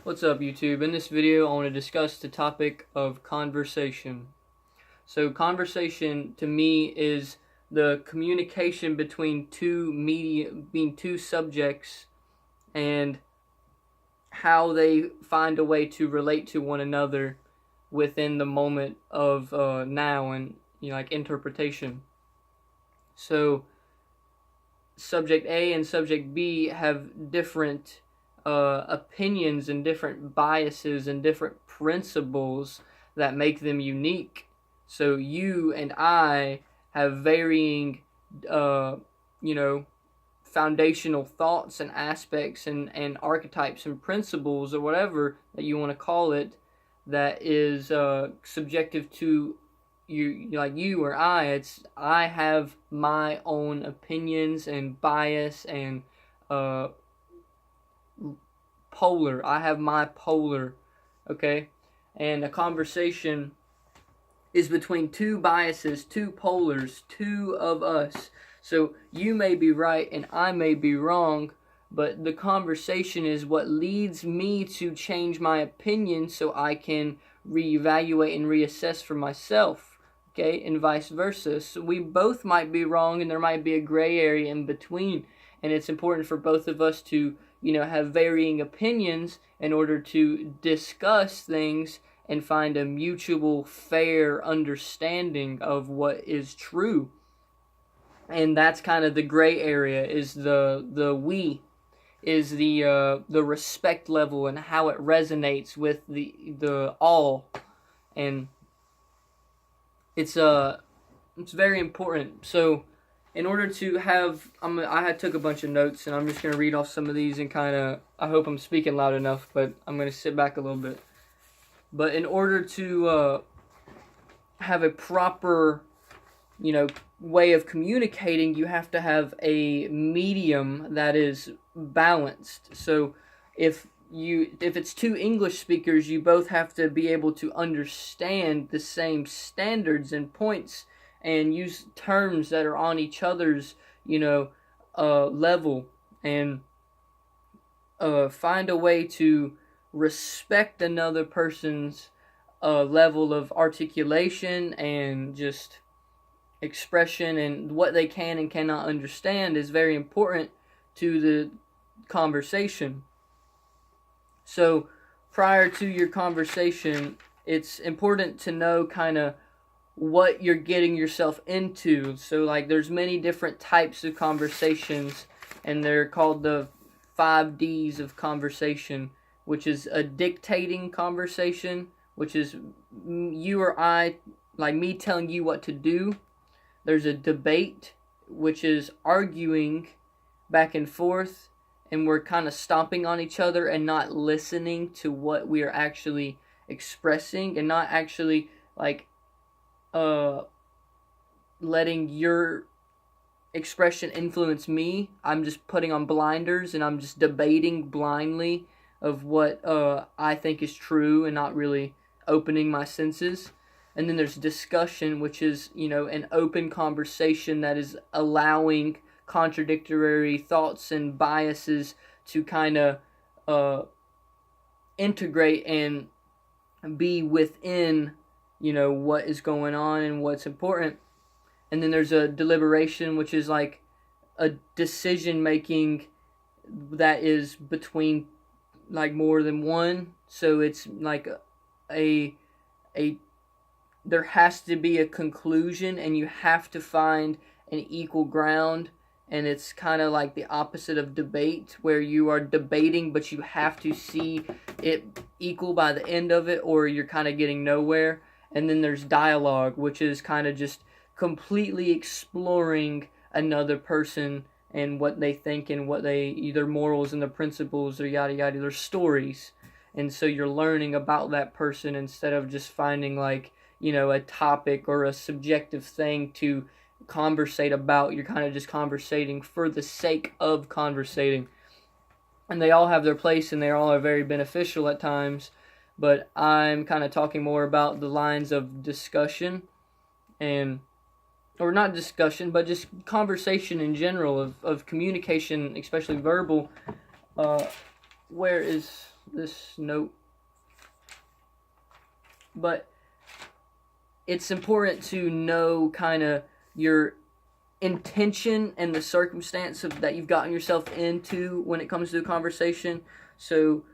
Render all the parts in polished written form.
What's up, YouTube? In this video I want to discuss the topic of conversation. So conversation to me is the communication between two subjects and how they find a way to relate to one another within the moment of now and like interpretation. So subject A and subject B have different opinions and different biases and different principles that make them unique. So you and I have varying, foundational thoughts and aspects and archetypes and principles or whatever that you want to call it that is subjective to you, like you or I have my own opinions and bias and polar. I have my polar, okay? And a conversation is between two biases, two polars, two of us. So you may be right and I may be wrong, but the conversation is what leads me to change my opinion so I can reevaluate and reassess for myself, okay? And vice versa. So we both might be wrong and there might be a gray area in between, and it's important for both of us to have varying opinions in order to discuss things and find a mutual fair understanding of what is true. And that's kind of the gray area, is the we, is the respect level and how it resonates with the all. And it's very important. So in order to have, I took a bunch of notes, and I'm just going to read off some of these and I hope I'm speaking loud enough, but I'm going to sit back a little bit. But in order to have a proper, way of communicating, you have to have a medium that is balanced. So if it's two English speakers, you both have to be able to understand the same standards and points and use terms that are on each other's, level, and find a way to respect another person's level of articulation and just expression, and what they can and cannot understand is very important to the conversation. So prior to your conversation, it's important to know kind of what you're getting yourself into. So like there's many different types of conversations, and they're called the 5 Ds of conversation, which is a dictating conversation, which is you or I, like me telling you what to do. There's a debate, which is arguing back and forth, and we're kind of stomping on each other and not listening to what we are actually expressing, and not actually letting your expression influence me. I'm just putting on blinders and I'm just debating blindly of what I think is true and not really opening my senses. And then there's discussion, which is, an open conversation that is allowing contradictory thoughts and biases to kind of integrate and be within, what is going on and what's important. And then there's a deliberation, which is like a decision making that is between like more than one. So it's like there has to be a conclusion, and you have to find an equal ground. And it's kind of like the opposite of debate, where you are debating but you have to see it equal by the end of it, or you're kind of getting nowhere. And then there's dialogue, which is kind of just completely exploring another person and what they think and what they, either morals and their principles or yada yada, their stories. And so you're learning about that person instead of just finding a topic or a subjective thing to conversate about. You're kind of just conversating for the sake of conversating. And they all have their place, and they all are very beneficial at times, but I'm kind of talking more about the lines of discussion, or not discussion, but just conversation in general, of communication, especially verbal. Where is this note. But it's important to know kind of your intention and the circumstance that you've gotten yourself into when it comes to a conversation. So,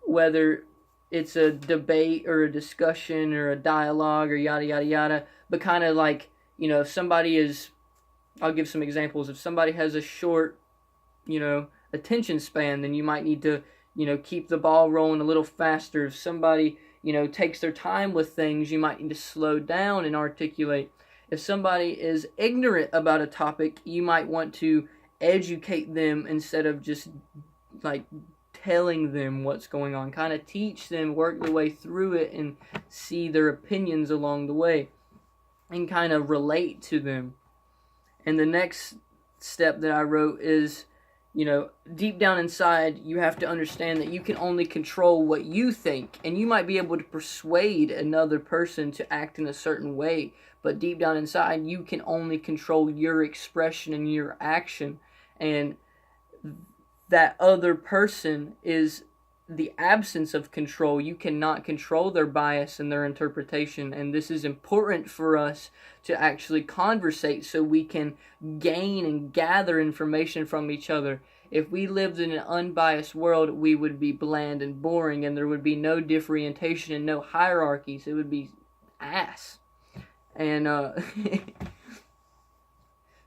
whether it's a debate or a discussion or a dialogue or yada, yada, yada, but kind of like, if somebody is, I'll give some examples. If somebody has a short, attention span, then you might need to, keep the ball rolling a little faster. If somebody, takes their time with things, you might need to slow down and articulate. If somebody is ignorant about a topic, you might want to educate them instead of just like telling them what's going on. Kind of teach them, work their way through it, and see their opinions along the way, and kind of relate to them. And the next step that I wrote is, deep down inside, you have to understand that you can only control what you think. And you might be able to persuade another person to act in a certain way, but deep down inside, you can only control your expression and your action. And that other person is the absence of control. You cannot control their bias and their interpretation. And this is important for us to actually conversate so we can gain and gather information from each other. If we lived in an unbiased world, we would be bland and boring, and there would be no differentiation and no hierarchies. It would be ass. And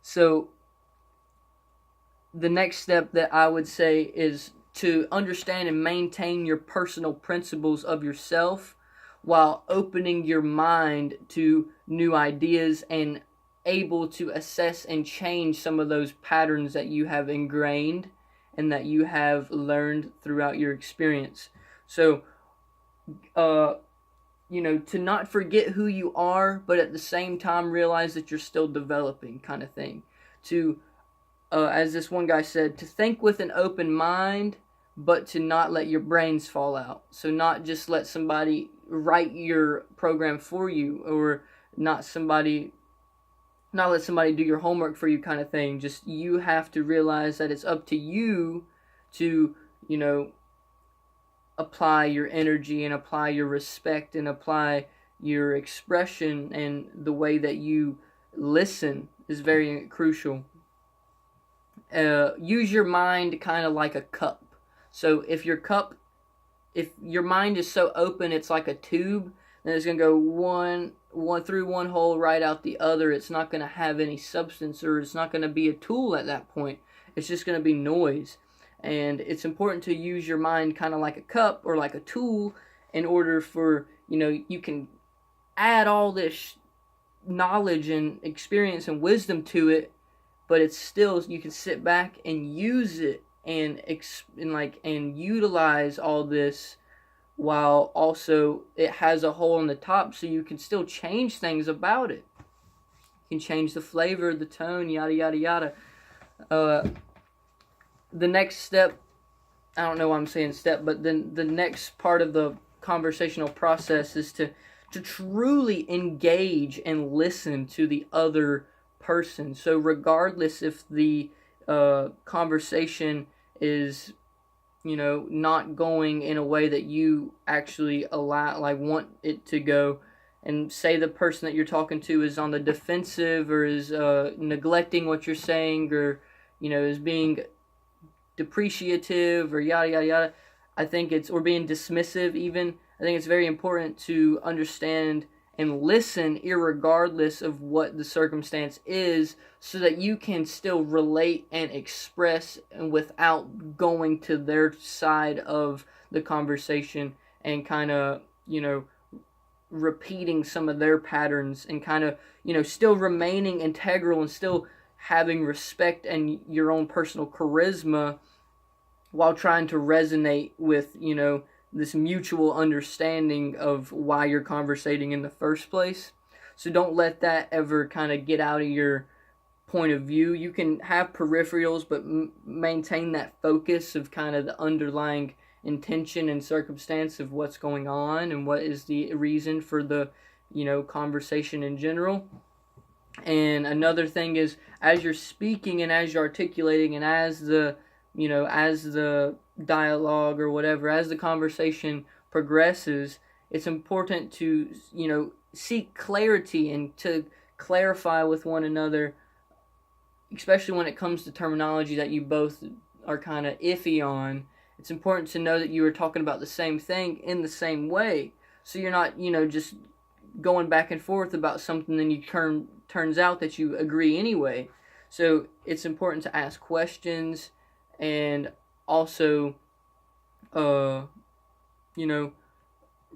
so the next step that I would say is to understand and maintain your personal principles of yourself while opening your mind to new ideas and able to assess and change some of those patterns that you have ingrained and that you have learned throughout your experience. So, to not forget who you are, but at the same time realize that you're still developing, kind of thing. To, as this one guy said, to think with an open mind, but to not let your brains fall out. So not just let somebody write your program for you, or not let somebody do your homework for you, kind of thing. Just you have to realize that it's up to you to, apply your energy and apply your respect and apply your expression, and the way that you listen is very crucial. Use your mind kind of like a cup. So if your mind is so open, it's like a tube, then it's going to go one through one hole, right out the other. It's not going to have any substance, or it's not going to be a tool at that point. It's just going to be noise. And it's important to use your mind kind of like a cup or like a tool in order for, you can add all this knowledge and experience and wisdom to it, but it's still, you can sit back and use it and utilize all this, while also it has a hole in the top, so you can still change things about it. You can change the flavor, the tone, yada, yada, yada. The next step, I don't know why I'm saying step, but then the next part of the conversational process is to truly engage and listen to the other person. So regardless if the conversation is, not going in a way that you actually want it to go, and say the person that you're talking to is on the defensive, or is neglecting what you're saying, or, is being depreciative, or yada, yada, yada, or being dismissive even, I think it's very important to understand and listen irregardless of what the circumstance is, so that you can still relate and express, and without going to their side of the conversation and kind of, repeating some of their patterns, and kind of, still remaining integral and still having respect and your own personal charisma, while trying to resonate with, this mutual understanding of why you're conversating in the first place. So don't let that ever kind of get out of your point of view. You can have peripherals, but maintain that focus of kind of the underlying intention and circumstance of what's going on, and what is the reason for the, conversation in general. And another thing is, as you're speaking and as you're articulating, and as the dialogue or whatever, as the conversation progresses, it's important to, seek clarity and to clarify with one another, especially when it comes to terminology that you both are kind of iffy on. It's important to know that you are talking about the same thing in the same way, so you're not, just going back and forth about something, then turns out that you agree anyway. So it's important to ask questions and also,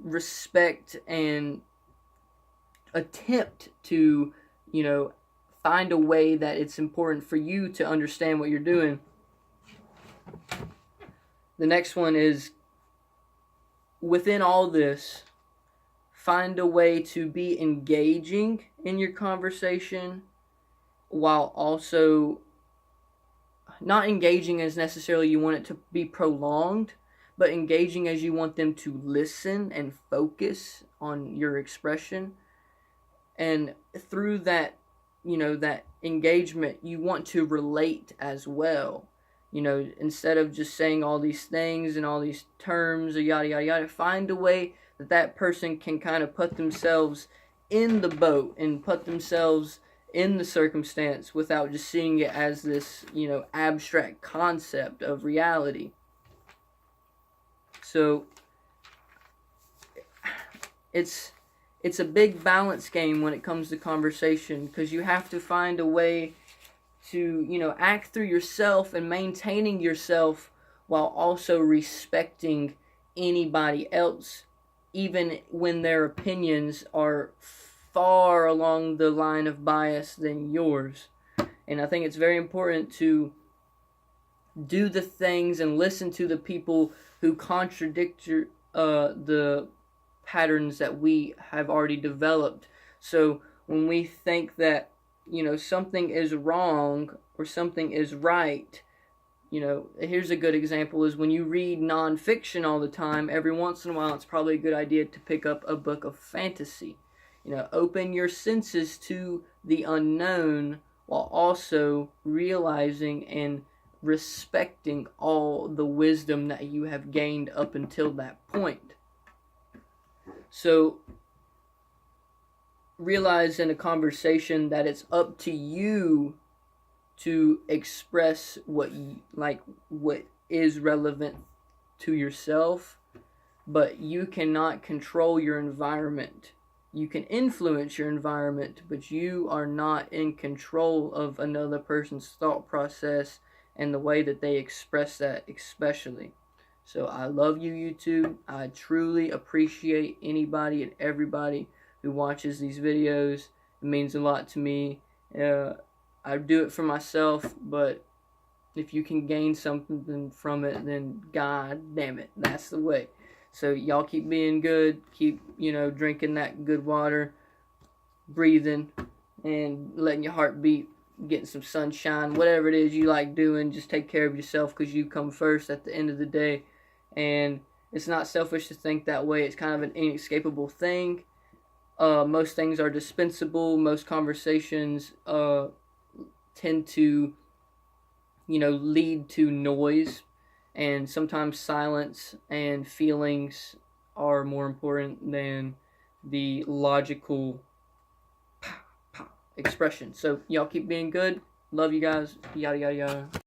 respect and attempt to, find a way that it's important for you to understand what you're doing. The next one is, within all this, find a way to be engaging in your conversation while also not engaging as necessarily you want it to be prolonged, but engaging as you want them to listen and focus on your expression. And through that, that engagement, you want to relate as well. Instead of just saying all these things and all these terms or yada, yada, yada, find a way that person can kind of put themselves in the boat and put themselves in the circumstance without just seeing it as this, abstract concept of reality. So it's a big balance game when it comes to conversation, because you have to find a way to, act through yourself and maintaining yourself while also respecting anybody else, even when their opinions are far along the line of bias than yours. And I think it's very important to do the things and listen to the people who contradict the patterns that we have already developed. So when we think that, something is wrong or something is right, here's a good example, is when you read nonfiction all the time, every once in a while it's probably a good idea to pick up a book of fantasy. Open your senses to the unknown while also realizing and respecting all the wisdom that you have gained up until that point. So realize in a conversation that it's up to you to express what is relevant to yourself, but you cannot control your environment. You can influence your environment, but you are not in control of another person's thought process and the way that they express that, especially. So I love you, YouTube. I truly appreciate anybody and everybody who watches these videos. It means a lot to me. I do it for myself, but if you can gain something from it, then God damn it, that's the way. So y'all keep being good, keep, drinking that good water, breathing, and letting your heart beat, getting some sunshine, whatever it is you like doing. Just take care of yourself, because you come first at the end of the day. And it's not selfish to think that way. It's kind of an inescapable thing. Most things are dispensable. Most conversations tend to, lead to noise. And sometimes silence and feelings are more important than the logical expression. So y'all keep being good. Love you guys. Yada, yada, yada.